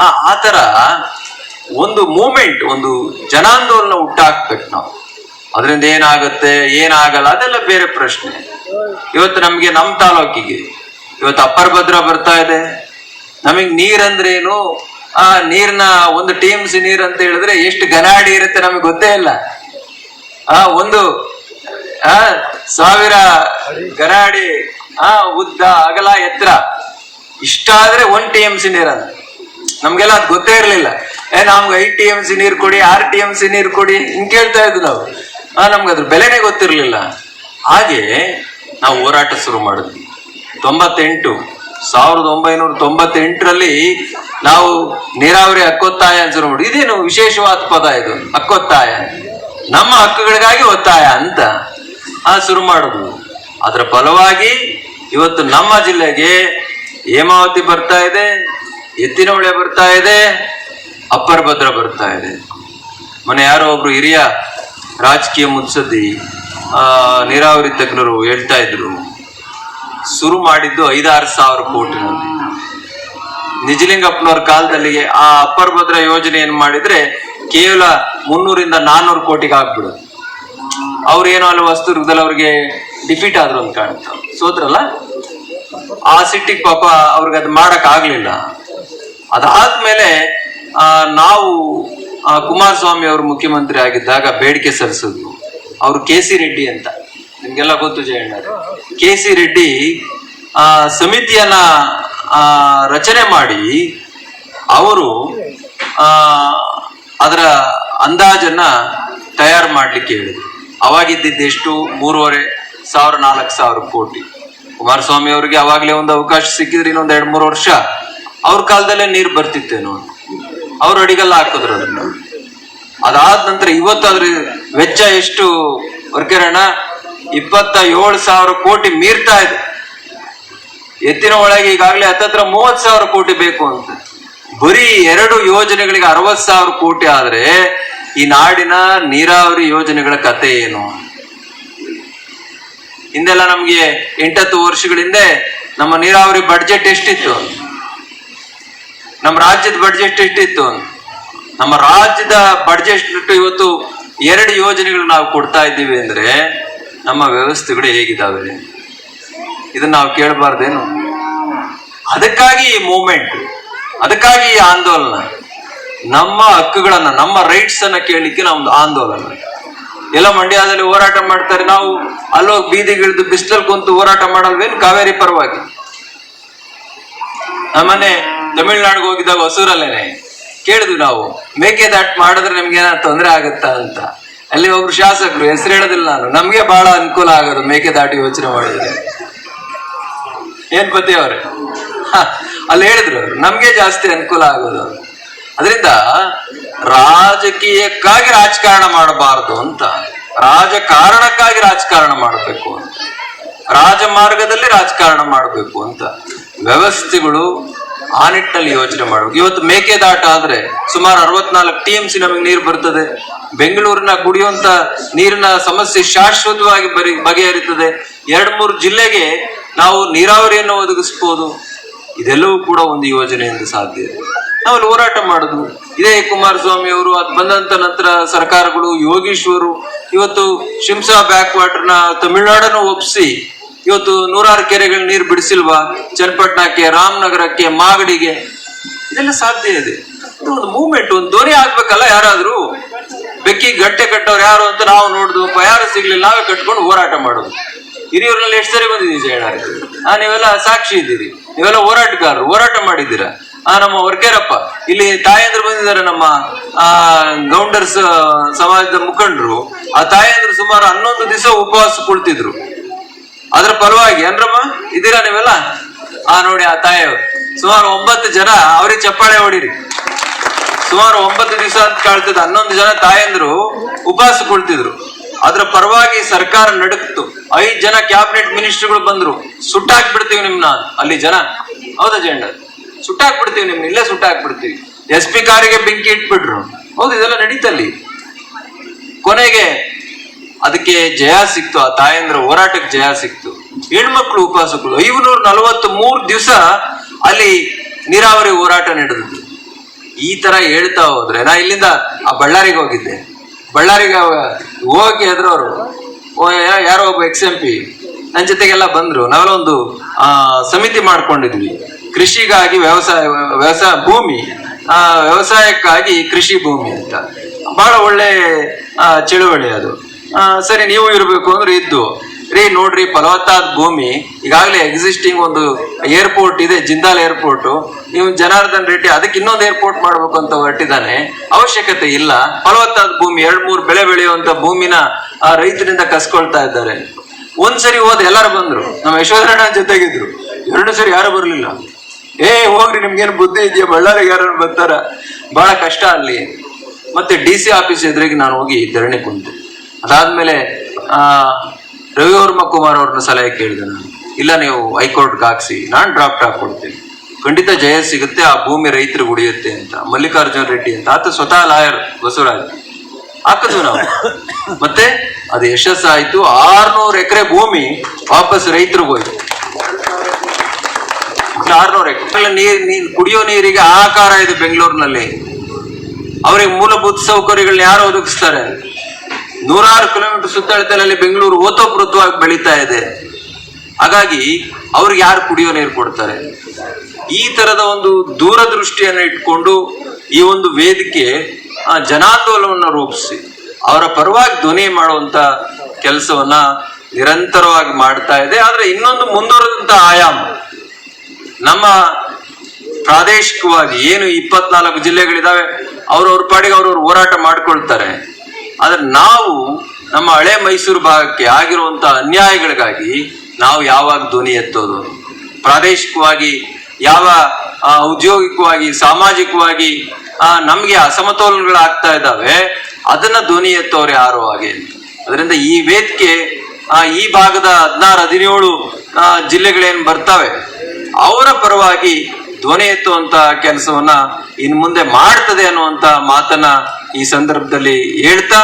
ಆ ತರ ಒಂದು ಮೂಮೆಂಟ್, ಒಂದು ಜನಾಂದೋಲನ ಹುಟ್ಟಾಕ್ಬೇಕು ನಾವು. ಅದರಿಂದ ಏನಾಗಲ್ಲ ಅದೆಲ್ಲ ಬೇರೆ ಪ್ರಶ್ನೆ. ಇವತ್ತು ನಮ್ಗೆ ನಮ್ಮ ತಾಲೂಕಿಗೆ ಇವತ್ತು ಅಪ್ಪರ್ ಭದ್ರಾ ಬರ್ತಾ ಇದೆ. ನಮಗ್ ನೀರಂದ್ರೇನು, ಆ ನೀರ್ನ ಒಂದು TMC ನೀರ್ ಅಂತ ಹೇಳಿದ್ರೆ ಎಷ್ಟು ಗನಾಡಿ ಇರುತ್ತೆ ನಮಗೆ ಗೊತ್ತೇ ಇಲ್ಲ. ಒಂದು 1000 ಗನಾಡಿ ಉದ್ದ ಅಗಲ ಎತ್ತರ ಇಷ್ಟಾದ್ರೆ 1 TMC ನೀರಂತ. ನಮ್ಗೆಲ್ಲ ಅದು ಗೊತ್ತೇ ಇರ್ಲಿಲ್ಲ. ನಮ್ಗೆ 5 TMC ನೀರ್ ಕೊಡಿ, 6 TMC ನೀರ್ ಕೊಡಿ ಹಿಂಗ್ ಕೇಳ್ತಾ ಇದ್ವಿ ನಾವು. ನಮ್ಗೆ ಅದ್ರ ಬೆಲೆನೇ ಗೊತ್ತಿರ್ಲಿಲ್ಲ. ಹಾಗೆ ನಾವು ಹೋರಾಟ ಶುರು ಮಾಡಿದ್ವಿ 1998ರಲ್ಲಿ ನಾವು ನೀರಾವರಿ ಹಕ್ಕೊತ್ತಾಯ ಶುರು ಮಾಡಿ. ಇದೇನು ವಿಶೇಷವಾದ ಪದ ಇದು, ಹಕ್ಕೊತ್ತಾಯ, ನಮ್ಮ ಹಕ್ಕುಗಳಿಗಾಗಿ ಒತ್ತಾಯ ಅಂತ ಶುರು ಮಾಡುದು. ಅದರ ಫಲವಾಗಿ ಇವತ್ತು ನಮ್ಮ ಜಿಲ್ಲೆಗೆ ಹೇಮಾವತಿ ಬರ್ತಾ ಇದೆ, ಎತ್ತಿನಹೊಳೆ ಬರ್ತಾ ಇದೆ, ಅಪ್ಪರ್ ಭದ್ರಾ ಬರ್ತಾ ಇದೆ. ಮೊನ್ನೆ ಯಾರೋ ಒಬ್ರು ಹಿರಿಯ ರಾಜಕೀಯ ಮುತ್ಸದ್ದಿ ನೀರಾವರಿ ತಜ್ಞರು ಹೇಳ್ತಾ ಇದ್ರು, ಶುರು ಮಾಡಿದ್ದು 5-6 ಸಾವಿರ ಕೋಟಿನಲ್ಲಿ. ನಿಜಲಿಂಗಪ್ಪನವ್ರ ಕಾಲದಲ್ಲಿ ಆ ಅಪ್ಪರ್ ಭದ್ರಾ ಯೋಜನೆ ಏನ್ ಮಾಡಿದ್ರೆ ಕೇವಲ 300-400 ಕೋಟಿಗೆ ಆಗ್ಬಿಡೋದು. ಅವ್ರೇನೋ ಅಲ್ಲಿ ವಸ್ತುರ್ಗದಲ್ಲಿ ಅವ್ರಿಗೆ ಡಿಫೀಟ್ ಆದ್ರು ಅಂತ ಕಾಣುತ್ತ, ಸೋತ್ರಲ್ಲ. ಆ ಸಿಟ್ಟಿಗೆ ಪಾಪ ಅವ್ರಿಗೆ ಅದು ಮಾಡಕ್ ಆಗ್ಲಿಲ್ಲ. ಅದಾದ್ಮೇಲೆ ನಾವು ಕುಮಾರಸ್ವಾಮಿ ಅವರು ಮುಖ್ಯಮಂತ್ರಿ ಆಗಿದ್ದಾಗ ಬೇಡಿಕೆ ಸಲ್ಲಿಸಿದ್ರು. ಅವರು KC ರೆಡ್ಡಿ ಅಂತ, ನಿಮ್ಗೆಲ್ಲ ಗೊತ್ತು ಜಯಣ್ಣ. KC ರೆಡ್ಡಿ ಸಮಿತಿಯನ್ನ ರಚನೆ ಮಾಡಿ ಅವರು ಅದರ ಅಂದಾಜನ್ನ ತಯಾರು ಮಾಡ್ಲಿಕ್ಕೆ ಹೇಳಿದ್ರು. ಅವಾಗಿದ್ದೆಷ್ಟು 3,500-4,000 ಕೋಟಿ. ಕುಮಾರಸ್ವಾಮಿ ಅವರಿಗೆ ಅವಾಗ್ಲೇ ಒಂದು ಅವಕಾಶ ಸಿಕ್ಕಿದ್ರೆ ಇನ್ನೊಂದು 2-3 ವರ್ಷ ಅವ್ರ ಕಾಲದಲ್ಲೇ ನೀರು ಬರ್ತಿತ್ತೇನೋ. ಅವ್ರು ಅಡಿಗೆಲ್ಲ ಹಾಕಿದ್ರು ಅದನ್ನ. ಅದಾದ ನಂತರ ಇವತ್ತು ಅದ್ರ ವೆಚ್ಚ ಎಷ್ಟು ವರ್ಕೆರಣ್ಣ? 27,000 ಕೋಟಿ ಮೀರ್ತಾ ಇದೆ. ಎತ್ತಿನ ಒಳಗೆ ಈಗಾಗಲೇ ಹತ್ತತ್ರ 30,000 ಕೋಟಿ ಬೇಕು ಅಂತ. ಬರೀ 2 ಯೋಜನೆಗಳಿಗೆ 60,000 ಕೋಟಿ ಆದ್ರೆ ಈ ನಾಡಿನ ನೀರಾವರಿ ಯೋಜನೆಗಳ ಕತೆ ಏನು? ಹಿಂದೆಲ್ಲ ನಮ್ಗೆ 8-10 ವರ್ಷಗಳ ಹಿಂದೆ ನಮ್ಮ ನೀರಾವರಿ ಬಡ್ಜೆಟ್ ಎಷ್ಟಿತ್ತು? ನಮ್ಮ ರಾಜ್ಯದ ಬಡ್ಜೆಟ್ ಎಷ್ಟಿತ್ತು? ನಮ್ಮ ರಾಜ್ಯದ ಬಡ್ಜೆಟ್ ಇವತ್ತು 2 ಯೋಜನೆಗಳು ನಾವು ಕೊಡ್ತಾ ಇದ್ದೀವಿ ಅಂದ್ರೆ ನಮ್ಮ ವ್ಯವಸ್ಥೆಗಳು ಹೇಗಿದ್ದಾವೆ? ಇದನ್ನ ನಾವು ಕೇಳಬಾರ್ದೇನು? ಅದಕ್ಕಾಗಿ ಈ ಮೂವ್ಮೆಂಟ್, ಅದಕ್ಕಾಗಿ ಈ ಆಂದೋಲನ, ನಮ್ಮ ಹಕ್ಕುಗಳನ್ನ, ನಮ್ಮ ರೈಟ್ಸ್ ಅನ್ನ ಕೇಳಲಿಕ್ಕೆ ನಮ್ದು ಆಂದೋಲನ. ಎಲ್ಲ ಮಂಡ್ಯದಲ್ಲಿ ಹೋರಾಟ ಮಾಡ್ತಾರೆ, ನಾವು ಅಲ್ಲೋಗಿ ಬೀದಿಗಿಳಿದು ಬಿಸಿಲಲ್ಲಿ ಕುಂತು ಹೋರಾಟ ಮಾಡಲ್ವೇನು ಕಾವೇರಿ ಪರವಾಗಿ? ನಮ್ಮನೆ ತಮಿಳ್ನಾಡಿಗೆ ಹೋಗಿದ್ದಾಗ ಹೊಸೂರಲ್ಲೇನೆ ಕೇಳಿದ್ವಿ ನಾವು, ಮೇಕೆದಾಟು ಮಾಡಿದ್ರೆ ನಿಮ್ಗೆ ಏನಾದ್ರು ತೊಂದರೆ ಆಗತ್ತಾ ಅಂತ. ಅಲ್ಲಿ ಒಬ್ರು ಶಾಸಕರು, ಹೆಸರು ಹೇಳೋದಿಲ್ಲ ನಾನು, ನಮ್ಗೆ ಬಹಳ ಅನುಕೂಲ ಆಗೋದು ಮೇಕೆದಾಟು ಯೋಚನೆ ಮಾಡಿದ್ರೆ. ಏನ್ ಪತಿ ಅವ್ರೆ ಅಲ್ಲಿ ಹೇಳಿದ್ರು ಅವ್ರು, ನಮ್ಗೆ ಜಾಸ್ತಿ ಅನುಕೂಲ ಆಗೋದು. ಅದರಿಂದ ರಾಜಕೀಯಕ್ಕಾಗಿ ರಾಜಕಾರಣ ಮಾಡಬಾರದು ಅಂತ, ರಾಜಕಾರಣಕ್ಕಾಗಿ ರಾಜಕಾರಣ ಮಾಡಬೇಕು ಅಂತ, ರಾಜಮಾರ್ಗದಲ್ಲಿ ರಾಜಕಾರಣ ಮಾಡಬೇಕು ಅಂತ ವ್ಯವಸ್ಥೆಗಳು ಆ ನಿಟ್ಟಿನಲ್ಲಿ ಯೋಚನೆ ಮಾಡಬೇಕು. ಇವತ್ತು ಮೇಕೆದಾಟ ಆದ್ರೆ ಸುಮಾರು 64 TMC ನಮಗೆ ನೀರು ಬರ್ತದೆ. ಬೆಂಗಳೂರಿನ ಕುಡಿಯುವಂತ ನೀರಿನ ಸಮಸ್ಯೆ ಶಾಶ್ವತವಾಗಿ ಬಗೆಹರಿತದೆ. 2-3 ಜಿಲ್ಲೆಗೆ ನಾವು ನೀರಾವರಿಯನ್ನು ಒದಗಿಸಬಹುದು. ಇದೆಲ್ಲವೂ ಕೂಡ ಒಂದು ಯೋಜನೆಯಿಂದ ಸಾಧ್ಯ. ನಾವಲ್ಲಿ ಹೋರಾಟ ಮಾಡುದು ಇದೇ. ಕುಮಾರಸ್ವಾಮಿ ಅವರು ಅದು ಬಂದಂತ ನಂತರ ಸರ್ಕಾರಗಳು, ಯೋಗೀಶ್ವರು ಇವತ್ತು ಶಿಂಸಾ ಬ್ಯಾಕ್ ವಾಟರ್ನ ತಮಿಳುನಾಡನ್ನು ಒಪ್ಪಿಸಿ ಇವತ್ತು 100 ಕೆರೆಗಳ ನೀರು ಬಿಡಿಸಿಲ್ವಾ? ಚನ್ನಪಟ್ಟಣಕ್ಕೆ, ರಾಮನಗರಕ್ಕೆ, ಮಾಗಡಿಗೆ, ಇದೆಲ್ಲ ಸಾಧ್ಯ ಇದೆ. ಇದು ಒಂದು ಮೂವ್ಮೆಂಟ್, ಒಂದು ಧ್ವನಿ ಆಗ್ಬೇಕಲ್ಲ. ಯಾರಾದ್ರೂ ಬೆಕ್ಕಿ ಗಟ್ಟೆ ಕಟ್ಟವ್ರು ಯಾರು ಅಂತ ನಾವು ನೋಡುದು, ಯಾರು ಸಿಗ್ಲಿಲ್ಲ, ನಾವೇ ಕಟ್ಕೊಂಡು ಹೋರಾಟ ಮಾಡೋದು. ಹಿರಿಯೂರಿನಲ್ಲಿ ಎಷ್ಟು ಸರಿ ಬಂದಿದ್ದೀವಿ ಜಯಣ್ಣ, ನೀವೆಲ್ಲ ಸಾಕ್ಷಿ ಇದ್ದೀರಿ, ನೀವೆಲ್ಲ ಹೋರಾಟಗಾರರು, ಹೋರಾಟ ಮಾಡಿದ್ದೀರಾ. ನಮ್ಮ ವರ್ಕೇರಪ್ಪ ಇಲ್ಲಿ ತಾಯಂದ್ರು ಬಂದಿದ್ದಾರೆ, ನಮ್ಮ ಗೌಂಡರ್ಸ್ ಸಮಾಜದ ಮುಖಂಡರು. ಆ ತಾಯಂದ್ರು ಸುಮಾರು 11 ದಿವಸ ಉಪವಾಸ ಕುಳಿತಿದ್ರು. ಅದ್ರ ಪರವಾಗಿ ಏನ್ರಮ್ಮ ಇದ್ದೀರಾ ನೀವೆಲ್ಲ? ನೋಡಿ ಆ ತಾಯಿಯವರು ಸುಮಾರು 9 ಜನ, ಅವ್ರಿಗೆ ಚಪ್ಪಾಳೆ ಹೊಡಿರಿ. ಸುಮಾರು 9 ದಿವಸ ಅಂತ ಕಾಳ್ತಿದ್ದ 11 ಜನ ತಾಯಂದ್ರು ಉಪವಾಸ ಕುಳಿತಿದ್ರು. ಅದ್ರ ಪರವಾಗಿ ಸರ್ಕಾರ ನಡುಕ್ತು. 5 ಜನ ಕ್ಯಾಬಿನೆಟ್ ಮಿನಿಸ್ಟರ್ಗಳು ಬಂದ್ರು. ಸುಟ್ಟಾಕ್ಬಿಡ್ತೀವಿ ನಿಮ್ನ ಅಲ್ಲಿ ಜನ. ಹೌದಾ ಜೆಂಡ? ಸುಟ್ಟಾಕ್ಬಿಡ್ತೀವಿ ನಿಮ್ನ, ಇಲ್ಲೇ ಸುಟ್ಟಾಕ್ಬಿಡ್ತೀವಿ. SP ಕಾರಿಗೆ ಬೆಂಕಿ ಇಟ್ಬಿಟ್ರು. ಹೌದು, ಇದೆಲ್ಲ ನಡೀತಲ್ಲಿ. ಕೊನೆಗೆ ಅದಕ್ಕೆ ಜಯ ಸಿಕ್ತು, ಆ ತಾಯಂದ್ರ ಹೋರಾಟಕ್ಕೆ ಜಯ ಸಿಕ್ತು. ಹೆಣ್ಮಕ್ಳು ಉಪವಾಸಗಳು 543 ದಿವಸ ಅಲ್ಲಿ ನೀರಾವರಿ ಹೋರಾಟ ನಡೆದಿದ್ದು. ಈ ತರ ಹೇಳ್ತಾ ಹೋದ್ರೆ, ನಾ ಇಲ್ಲಿಂದ ಆ ಬಳ್ಳಾರಿಗೆ ಹೋಗಿದ್ದೆ. ಬಳ್ಳಾರಿಗೆ ಹೋಗಿ ಎದ್ರವ್ರು ಯಾರೋ ಒಬ್ಬ XMP ನನ್ನ ಜೊತೆಗೆಲ್ಲ ಬಂದ್ರು. ನಾವೆಲ್ಲ ಒಂದು ಸಮಿತಿ ಮಾಡ್ಕೊಂಡಿದ್ವಿ, ಕೃಷಿಗಾಗಿ ವ್ಯವಸಾಯ ಭೂಮಿ, ವ್ಯವಸಾಯಕ್ಕಾಗಿ ಕೃಷಿ ಭೂಮಿ ಅಂತ. ಬಹಳ ಒಳ್ಳೆ ಚಳುವಳಿ ಅದು. ಸರಿ, ನೀವು ಇರ್ಬೇಕು ಅಂದ್ರೆ ಇದ್ದು ರೀ, ನೋಡ್ರಿ ಫಲವತ್ತಾದ ಭೂಮಿ, ಈಗಾಗಲೇ ಎಕ್ಸಿಸ್ಟಿಂಗ್ ಒಂದು ಏರ್ಪೋರ್ಟ್ ಇದೆ, ಜಿಂದಾಲ್ ಏರ್ಪೋರ್ಟ್. ನೀವು ಜನಾರ್ದನ್ ರೆಡ್ಡಿ ಅದಕ್ಕೆ ಇನ್ನೊಂದು ಏರ್ಪೋರ್ಟ್ ಮಾಡ್ಬೇಕು ಅಂತ ಹೊರಟಿದ್ದಾನೆ, ಅವಶ್ಯಕತೆ ಇಲ್ಲ. ಫಲವತ್ತಾದ ಭೂಮಿ, 2-3 ಬೆಳೆ ಬೆಳೆಯುವಂತ ಭೂಮಿನ ರೈತರಿಂದ ಕಸ್ಕೊಳ್ತಾ ಇದ್ದಾರೆ. ಒಂದ್ಸರಿ ಹೋದ್ ಎಲ್ಲಾರು ಬಂದ್ರು, ನಮ್ಮ ಯಶೋಧರಣ್ಣ ಜೊತೆಗಿದ್ರು. 2 ಸರಿ ಯಾರು ಬರ್ಲಿಲ್ಲ. ಹೋಗ್ರಿ, ನಿಮ್ಗೇನು ಬುದ್ಧಿ ಇದೆಯಾ, ಬಳ್ಳಾರಿಗೆ ಯಾರು ಬರ್ತಾರ, ಬಹಳ ಕಷ್ಟ ಅಲ್ಲಿ. ಮತ್ತೆ DC ಆಫೀಸ್ ಎದುರಿಗೆ ನಾನು ಹೋಗಿ ಧರಣಿ ಕುಂತೆ. ಅದಾದ್ಮೇಲೆ ರವಿವರ್ಮ ಕುಮಾರ್ ಅವ್ರನ್ನ ಸಲಹೆ ಕೇಳಿದೆ ನಾನು, ಇಲ್ಲ ನೀವು ಹೈಕೋರ್ಟ್ಗೆ ಹಾಕ್ಸಿ, ನಾನು ಡ್ರಾಫ್ಟ್ ಹಾಕೊಡ್ತೀನಿ, ಖಂಡಿತ ಜಯ ಸಿಗುತ್ತೆ, ಆ ಭೂಮಿ ರೈತರಿಗೆ ಉಳಿಯುತ್ತೆ ಅಂತ. ಮಲ್ಲಿಕಾರ್ಜುನ್ ರೆಡ್ಡಿ ಅಂತ ಆತ ಸ್ವತಃ ಲಾಯರ್, ಬಸವರಾಜ್. ಹಾಕಿದ್ವು ನಾವು. ಮತ್ತೆ ಅದು ಯಶಸ್ಸಾಯ್ತು. 600 ಎಕರೆ ಭೂಮಿ ವಾಪಸ್ ರೈತರಿಗೆ ಹೋಯ್ತು. 600 ಎಕರೆ ನೀರ್ ಕುಡಿಯೋ ನೀರಿಗೆ ಆಕಾರ ಇದೆ ಬೆಂಗಳೂರಿನಲ್ಲಿ. ಅವರಿಗೆ ಮೂಲಭೂತ ಸೌಕರ್ಯಗಳನ್ನ ಯಾರು ಒದಗಿಸ್ತಾರೆ? 100 ಕಿಲೋಮೀಟರ್ ಸುತ್ತಳತೆಯಲ್ಲಿ ಬೆಂಗಳೂರು ಓತೋಪ್ರೋತವಾಗಿ ಬೆಳೀತಾ ಇದೆ. ಹಾಗಾಗಿ ಅವ್ರಿಗೆ ಯಾರು ಕುಡಿಯೋ ನೀರು ಕೊಡ್ತಾರೆ? ಈ ತರದ ಒಂದು ದೂರದೃಷ್ಟಿಯನ್ನು ಇಟ್ಕೊಂಡು ಈ ಒಂದು ವೇದಿಕೆ ಜನಾಂದೋಲನವನ್ನು ರೂಪಿಸಿ ಅವರ ಪರವಾಗಿ ಧ್ವನಿ ಮಾಡುವಂತ ಕೆಲಸವನ್ನ ನಿರಂತರವಾಗಿ ಮಾಡ್ತಾ ಇದೆ. ಆದ್ರೆ ಇನ್ನೊಂದು ಮುಂದುವರೆದಂತ ಆಯಾಮ, ನಮ್ಮ ಪ್ರಾದೇಶಿಕವಾಗಿ ಏನು 24 ಜಿಲ್ಲೆಗಳಿದಾವೆ, ಅವ್ರವ್ರ ಪಾಡಿಗೆ ಅವ್ರವ್ರು ಹೋರಾಟ ಮಾಡ್ಕೊಳ್ತಾರೆ. ಆದ್ರೆ ನಾವು ನಮ್ಮ ಹಳೆ ಮೈಸೂರು ಭಾಗಕ್ಕೆ ಆಗಿರುವಂತ ಅನ್ಯಾಯಗಳಿಗಾಗಿ ನಾವು ಯಾವಾಗ ಧ್ವನಿ ಎತ್ತೋದು? ಪ್ರಾದೇಶಿಕವಾಗಿ ಯಾವ ಔದ್ಯೋಗಿಕವಾಗಿ ಸಾಮಾಜಿಕವಾಗಿ ನಮ್ಗೆ ಅಸಮತೋಲನಗಳಾಗ್ತಾ ಇದ್ದಾವೆ, ಅದನ್ನ ಧ್ವನಿ ಎತ್ತೋರು ಯಾರು ಹಾಗೆ. ಅದರಿಂದ ಈ ವೇದಿಕೆ ಈ ಭಾಗದ 16-17 ಜಿಲ್ಲೆಗಳೇನು ಬರ್ತವೆ ಅವರ ಪರವಾಗಿ ಧ್ವನಿ ಎತ್ತುವಂತ ಕೆಲಸವನ್ನ ಇನ್ ಮುಂದೆ ಮಾಡ್ತದೆ ಅನ್ನುವಂತ ಮಾತನ್ನ ಈ ಸಂದರ್ಭದಲ್ಲಿ ಹೇಳ್ತಾ